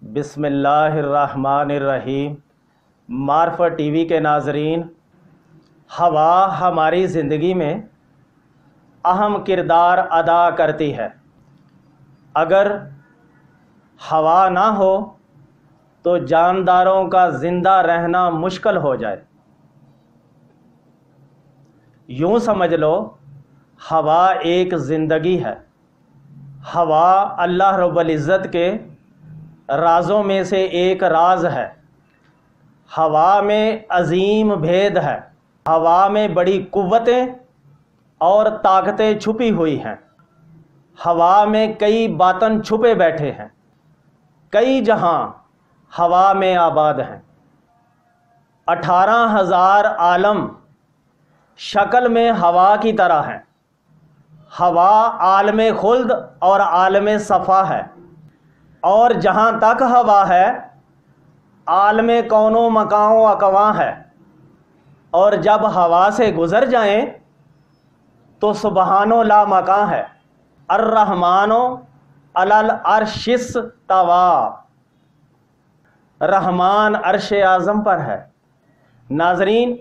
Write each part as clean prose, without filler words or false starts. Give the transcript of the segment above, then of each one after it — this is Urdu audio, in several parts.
بسم اللہ الرحمن الرحیم۔ معرفت ٹی وی کے ناظرین، ہوا ہماری زندگی میں اہم کردار ادا کرتی ہے۔ اگر ہوا نہ ہو تو جانداروں کا زندہ رہنا مشکل ہو جائے۔ یوں سمجھ لو، ہوا ایک زندگی ہے۔ ہوا اللہ رب العزت کے رازوں میں سے ایک راز ہے۔ ہوا میں عظیم بھید ہے۔ ہوا میں بڑی قوتیں اور طاقتیں چھپی ہوئی ہیں۔ ہوا میں کئی باطن چھپے بیٹھے ہیں۔ کئی جہاں ہوا میں آباد ہیں۔ 18,000 عالم شکل میں ہوا کی طرح ہیں۔ ہوا عالم خلد اور عالم صفا ہے، اور جہاں تک ہوا ہے عالم کون و مکان و اکواں ہے، اور جب ہوا سے گزر جائیں تو سبحان و لا مکان ہے۔ الرحمن علی العرش استوی، رحمان عرش اعظم پر ہے۔ ناظرین،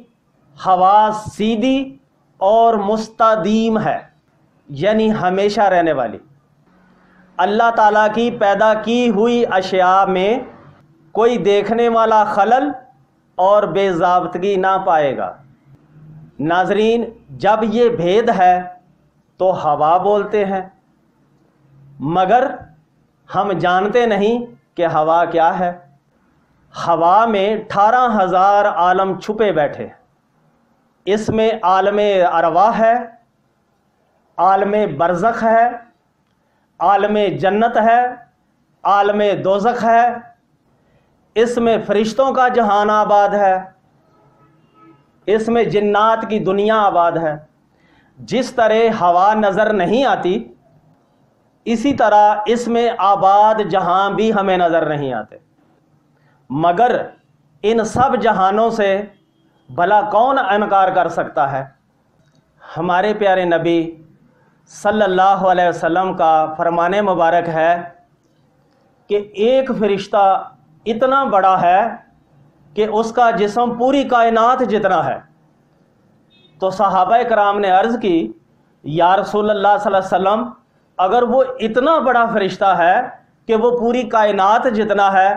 ہوا سیدھی اور مستدیم ہے، یعنی ہمیشہ رہنے والی۔ اللہ تعالیٰ کی پیدا کی ہوئی اشیاء میں کوئی دیکھنے والا خلل اور بے ضابطگی نہ پائے گا۔ ناظرین، جب یہ بھید ہے تو ہوا بولتے ہیں، مگر ہم جانتے نہیں کہ ہوا کیا ہے۔ ہوا میں 18,000 عالم چھپے بیٹھے ہیں۔ اس میں عالم ارواح ہے، عالم برزخ ہے، عالم جنت ہے، عالم دوزخ ہے۔ اس میں فرشتوں کا جہان آباد ہے، اس میں جنات کی دنیا آباد ہے۔ جس طرح ہوا نظر نہیں آتی، اسی طرح اس میں آباد جہاں بھی ہمیں نظر نہیں آتے۔ مگر ان سب جہانوں سے بھلا کون انکار کر سکتا ہے؟ ہمارے پیارے نبی صلی اللہ علیہ وسلم کا فرمان مبارک ہے کہ ایک فرشتہ اتنا بڑا ہے کہ اس کا جسم پوری کائنات جتنا ہے۔ تو صحابہ کرام نے عرض کی، یا رسول اللہ صلی اللہ علیہ وسلم، اگر وہ اتنا بڑا فرشتہ ہے کہ وہ پوری کائنات جتنا ہے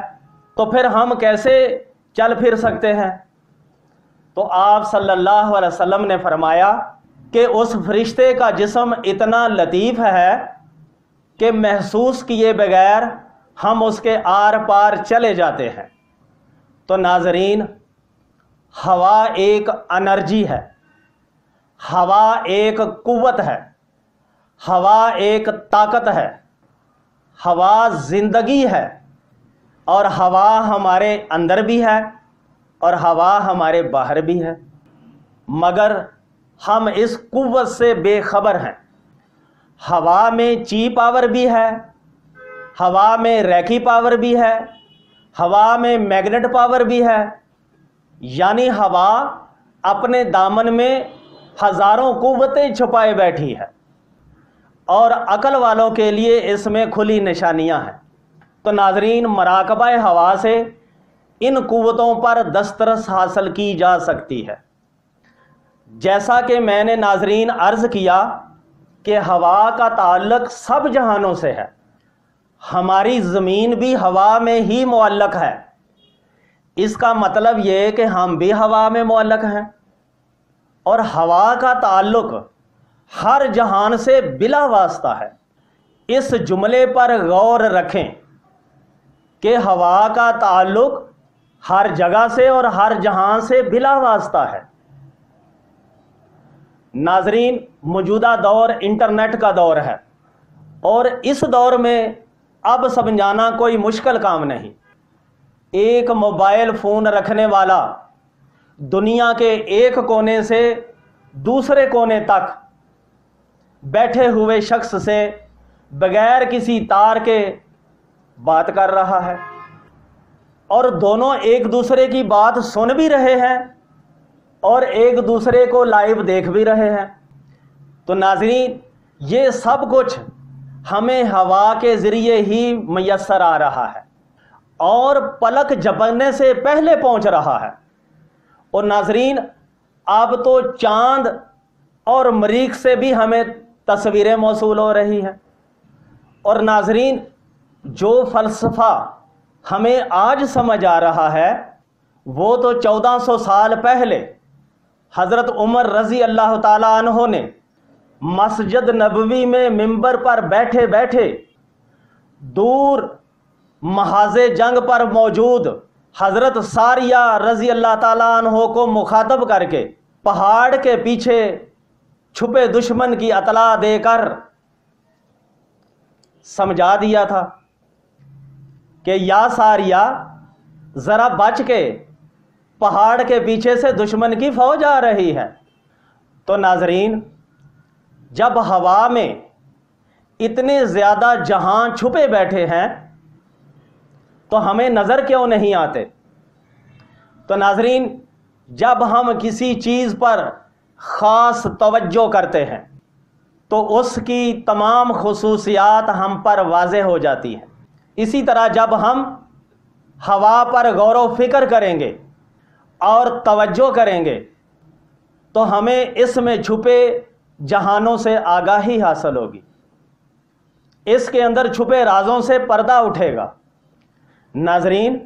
تو پھر ہم کیسے چل پھر سکتے ہیں؟ تو آپ صلی اللہ علیہ وسلم نے فرمایا کہ اس فرشتے کا جسم اتنا لطیف ہے کہ محسوس کیے بغیر ہم اس کے آر پار چلے جاتے ہیں۔ تو ناظرین، ہوا ایک انرجی ہے، ہوا ایک قوت ہے، ہوا ایک طاقت ہے، ہوا زندگی ہے، اور ہوا ہمارے اندر بھی ہے اور ہوا ہمارے باہر بھی ہے، مگر ہم اس قوت سے بے خبر ہیں۔ ہوا میں چی پاور بھی ہے، ہوا میں ریکی پاور بھی ہے، ہوا میں میگنیٹ پاور بھی ہے، یعنی ہوا اپنے دامن میں ہزاروں قوتیں چھپائے بیٹھی ہے، اور عقل والوں کے لیے اس میں کھلی نشانیاں ہیں۔ تو ناظرین، مراقبہ ہوا سے ان قوتوں پر دسترس حاصل کی جا سکتی ہے۔ جیسا کہ میں نے ناظرین عرض کیا کہ ہوا کا تعلق سب جہانوں سے ہے۔ ہماری زمین بھی ہوا میں ہی معلق ہے۔ اس کا مطلب یہ کہ ہم بھی ہوا میں معلق ہیں، اور ہوا کا تعلق ہر جہان سے بلا واسطہ ہے۔ اس جملے پر غور رکھیں کہ ہوا کا تعلق ہر جگہ سے اور ہر جہان سے بلا واسطہ ہے۔ ناظرین، موجودہ دور انٹرنیٹ کا دور ہے، اور اس دور میں اب سمجھانا کوئی مشکل کام نہیں۔ ایک موبائل فون رکھنے والا دنیا کے ایک کونے سے دوسرے کونے تک بیٹھے ہوئے شخص سے بغیر کسی تار کے بات کر رہا ہے، اور دونوں ایک دوسرے کی بات سن بھی رہے ہیں اور ایک دوسرے کو لائیو دیکھ بھی رہے ہیں۔ تو ناظرین، یہ سب کچھ ہمیں ہوا کے ذریعے ہی میسر آ رہا ہے، اور پلک جھپکنے سے پہلے پہنچ رہا ہے۔ اور ناظرین، اب تو چاند اور مریخ سے بھی ہمیں تصویریں موصول ہو رہی ہیں۔ اور ناظرین، جو فلسفہ ہمیں آج سمجھ آ رہا ہے وہ تو 1400 سال پہلے حضرت عمر رضی اللہ تعالیٰ عنہ نے مسجد نبوی میں منبر پر بیٹھے بیٹھے دور محاذ جنگ پر موجود حضرت ساریہ رضی اللہ تعالیٰ عنہ کو مخاطب کر کے پہاڑ کے پیچھے چھپے دشمن کی اطلاع دے کر سمجھا دیا تھا کہ یا ساریہ ذرا بچ کے، پہاڑ کے پیچھے سے دشمن کی فوج آ رہی ہے۔ تو ناظرین، جب ہوا میں اتنے زیادہ جہان چھپے بیٹھے ہیں تو ہمیں نظر کیوں نہیں آتے؟ تو ناظرین، جب ہم کسی چیز پر خاص توجہ کرتے ہیں تو اس کی تمام خصوصیات ہم پر واضح ہو جاتی ہیں۔ اسی طرح جب ہم ہوا پر غور و فکر کریں گے اور توجہ کریں گے تو ہمیں اس میں چھپے جہانوں سے آگاہی حاصل ہوگی، اس کے اندر چھپے رازوں سے پردہ اٹھے گا۔ ناظرین،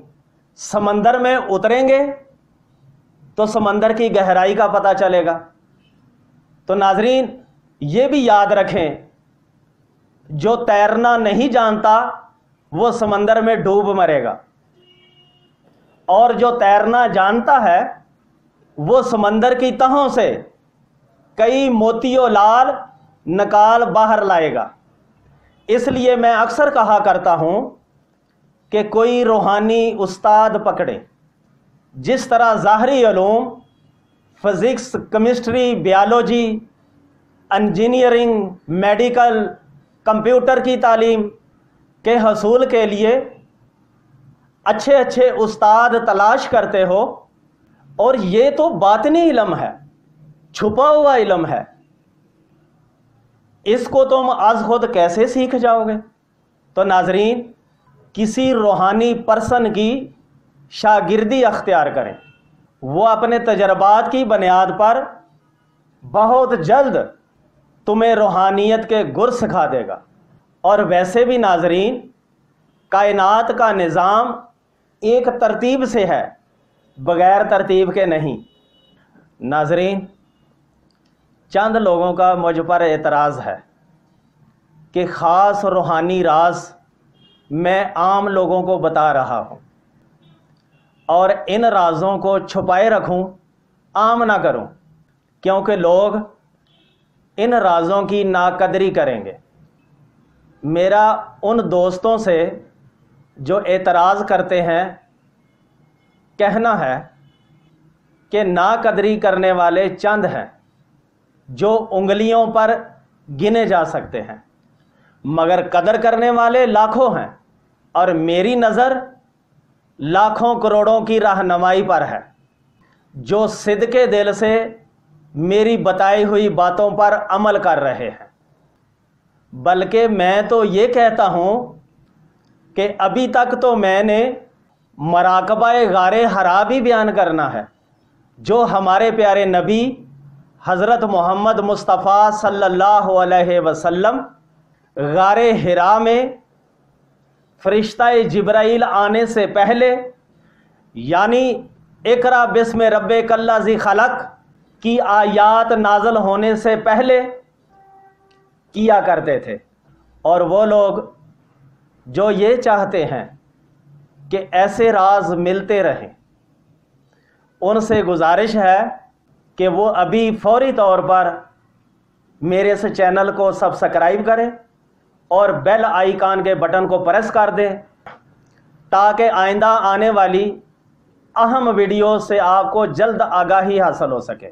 سمندر میں اتریں گے تو سمندر کی گہرائی کا پتہ چلے گا۔ تو ناظرین، یہ بھی یاد رکھیں، جو تیرنا نہیں جانتا وہ سمندر میں ڈوب مرے گا، اور جو تیرنا جانتا ہے وہ سمندر کی تہوں سے کئی موتیوں لال نکال باہر لائے گا۔ اس لیے میں اکثر کہا کرتا ہوں کہ کوئی روحانی استاد پکڑے، جس طرح ظاہری علوم، physics, chemistry, biology, engineering, medical, computer کی تعلیم کے حصول کے لیے اچھے اچھے استاد تلاش کرتے ہو، اور یہ تو باطنی علم ہے، چھپا ہوا علم ہے، اس کو تم از خود کیسے سیکھ جاؤ گے؟ تو ناظرین، کسی روحانی پرسن کی شاگردی اختیار کریں، وہ اپنے تجربات کی بنیاد پر بہت جلد تمہیں روحانیت کے گر سکھا دے گا۔ اور ویسے بھی ناظرین، کائنات کا نظام ایک ترتیب سے ہے، بغیر ترتیب کے نہیں۔ ناظرین، چند لوگوں کا مجھ پر اعتراض ہے کہ خاص روحانی راز میں عام لوگوں کو بتا رہا ہوں اور ان رازوں کو چھپائے رکھوں، عام نہ کروں، کیونکہ لوگ ان رازوں کی ناقدری کریں گے۔ میرا ان دوستوں سے جو اعتراض کرتے ہیں کہنا ہے کہ ناقدری کرنے والے چند ہیں جو انگلیوں پر گنے جا سکتے ہیں، مگر قدر کرنے والے لاکھوں ہیں، اور میری نظر لاکھوں کروڑوں کی رہنمائی پر ہے، جو صدقے دل سے میری بتائی ہوئی باتوں پر عمل کر رہے ہیں۔ بلکہ میں تو یہ کہتا ہوں کہ ابھی تک تو میں نے مراقبہ غار حرا بھی بیان کرنا ہے، جو ہمارے پیارے نبی حضرت محمد مصطفیٰ صلی اللہ علیہ وسلم غار حرا میں فرشتہ جبرائیل آنے سے پہلے، یعنی اقرا بسم ربک الذی خلق کی آیات نازل ہونے سے پہلے کیا کرتے تھے۔ اور وہ لوگ جو یہ چاہتے ہیں کہ ایسے راز ملتے رہیں، ان سے گزارش ہے کہ وہ ابھی فوری طور پر میرے اس چینل کو سبسکرائب کریں اور بیل آئیکن کے بٹن کو پریس کر دیں، تاکہ آئندہ آنے والی اہم ویڈیو سے آپ کو جلد آگاہی حاصل ہو سکے۔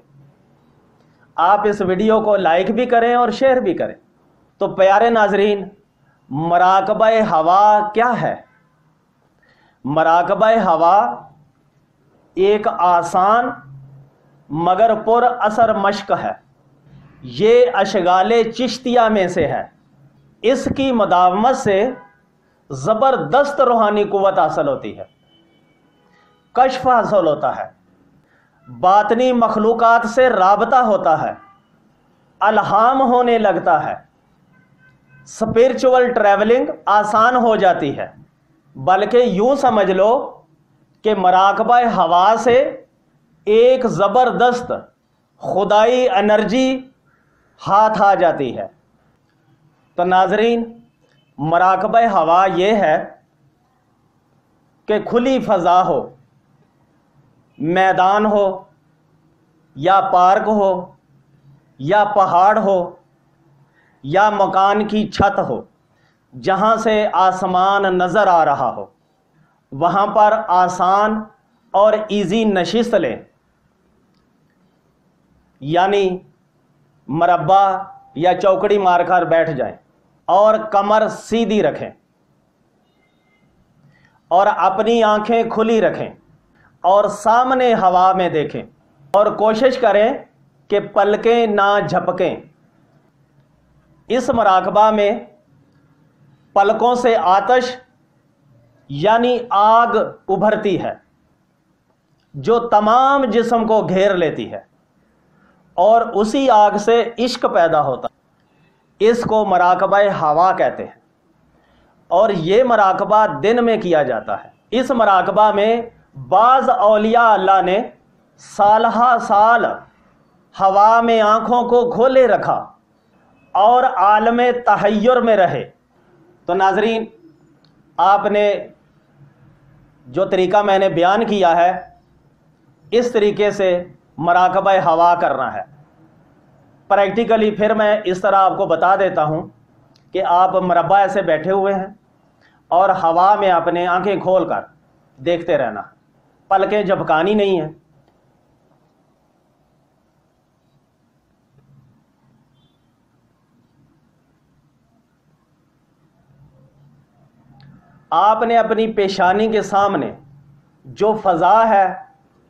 آپ اس ویڈیو کو لائک بھی کریں اور شیئر بھی کریں۔ تو پیارے ناظرین، مراقبہ ہوا کیا ہے؟ مراقبہ ہوا ایک آسان مگر پر اثر مشق ہے۔ یہ اشغال چشتیہ میں سے ہے۔ اس کی مداومت سے زبردست روحانی قوت حاصل ہوتی ہے، کشف حاصل ہوتا ہے، باطنی مخلوقات سے رابطہ ہوتا ہے، الہام ہونے لگتا ہے، اسپرچول ٹریولنگ آسان ہو جاتی ہے۔ بلکہ یوں سمجھ لو کہ مراقبہ ہوا سے ایک زبردست خدائی انرجی ہاتھ آ جاتی ہے۔ تو ناظرین، مراقبہ ہوا یہ ہے کہ کھلی فضا ہو، میدان ہو یا پارک ہو یا پہاڑ ہو یا مکان کی چھت ہو، جہاں سے آسمان نظر آ رہا ہو، وہاں پر آسان اور ایزی نشست لیں، یعنی مربع یا چوکڑی مار کر بیٹھ جائیں اور کمر سیدھی رکھیں اور اپنی آنکھیں کھلی رکھیں اور سامنے ہوا میں دیکھیں اور کوشش کریں کہ پلکیں نہ جھپکیں۔ اس مراقبہ میں پلکوں سے آتش یعنی آگ ابھرتی ہے جو تمام جسم کو گھیر لیتی ہے، اور اسی آگ سے عشق پیدا ہوتا ہے۔ اس کو مراقبہ ہوا کہتے ہیں، اور یہ مراقبہ دن میں کیا جاتا ہے۔ اس مراقبہ میں بعض اولیاء اللہ نے سالہ سال ہوا میں آنکھوں کو کھولے رکھا اور عالم تحیر میں رہے۔ تو ناظرین، آپ نے جو طریقہ میں نے بیان کیا ہے، اس طریقے سے مراقبہ ہوا کرنا ہے۔ پریکٹیکلی پھر میں اس طرح آپ کو بتا دیتا ہوں کہ آپ مربع ایسے بیٹھے ہوئے ہیں اور ہوا میں اپنے آنکھیں کھول کر دیکھتے رہنا، پلکیں جھپکانی نہیں ہیں۔ آپ نے اپنی پیشانی کے سامنے جو فضا ہے،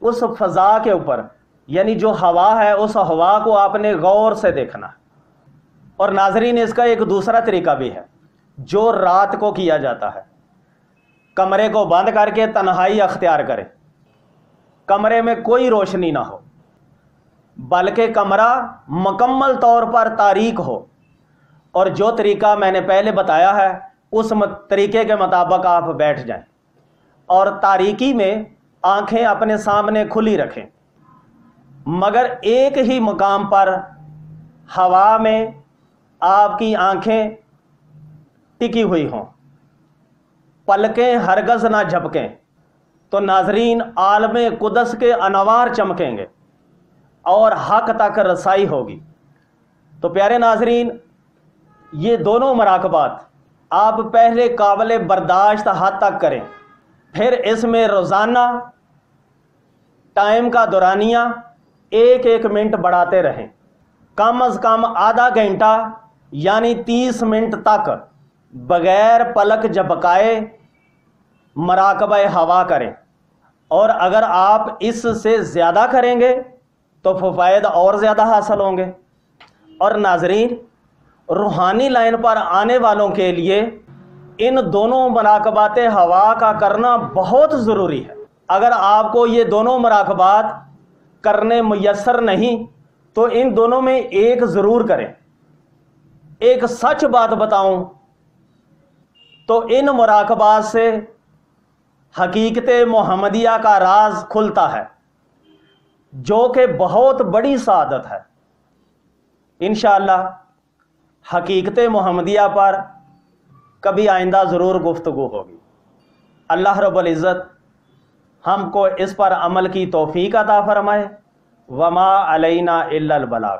اس فضا کے اوپر یعنی جو ہوا ہے، اس ہوا کو آپ نے غور سے دیکھنا ہے۔ اور ناظرین، اس کا ایک دوسرا طریقہ بھی ہے جو رات کو کیا جاتا ہے۔ کمرے کو بند کر کے تنہائی اختیار کریں، کمرے میں کوئی روشنی نہ ہو، بلکہ کمرہ مکمل طور پر تاریک ہو، اور جو طریقہ میں نے پہلے بتایا ہے اس طریقے کے مطابق آپ بیٹھ جائیں اور تاریکی میں آنکھیں اپنے سامنے کھلی رکھیں، مگر ایک ہی مقام پر ہوا میں آپ کی آنکھیں ٹکی ہوئی ہوں، پلکیں ہرگز نہ جھپکیں۔ تو ناظرین، عالم قدس کے انوار چمکیں گے اور حق تک رسائی ہوگی۔ تو پیارے ناظرین، یہ دونوں مراقبات آپ پہلے قابل برداشت حد تک کریں، پھر اس میں روزانہ ٹائم کا دورانیہ 1 منٹ بڑھاتے رہیں، کم از کم آدھا گھنٹہ یعنی 30 منٹ تک بغیر پلک جھپکائے مراقبہ ہوا کریں۔ اور اگر آپ اس سے زیادہ کریں گے تو فوائد اور زیادہ حاصل ہوں گے۔ اور ناظرین، روحانی لائن پر آنے والوں کے لیے ان دونوں مراقبات ہوا کا کرنا بہت ضروری ہے۔ اگر آپ کو یہ دونوں مراقبات کرنے میسر نہیں تو ان دونوں میں ایک ضرور کریں۔ ایک سچ بات بتاؤں تو ان مراقبات سے حقیقت محمدیہ کا راز کھلتا ہے، جو کہ بہت بڑی سعادت ہے۔ انشاءاللہ حقیقت محمدیہ پر کبھی آئندہ ضرور گفتگو ہوگی۔ اللہ رب العزت ہم کو اس پر عمل کی توفیق عطا فرمائے۔ وما علینا الا البلاغ۔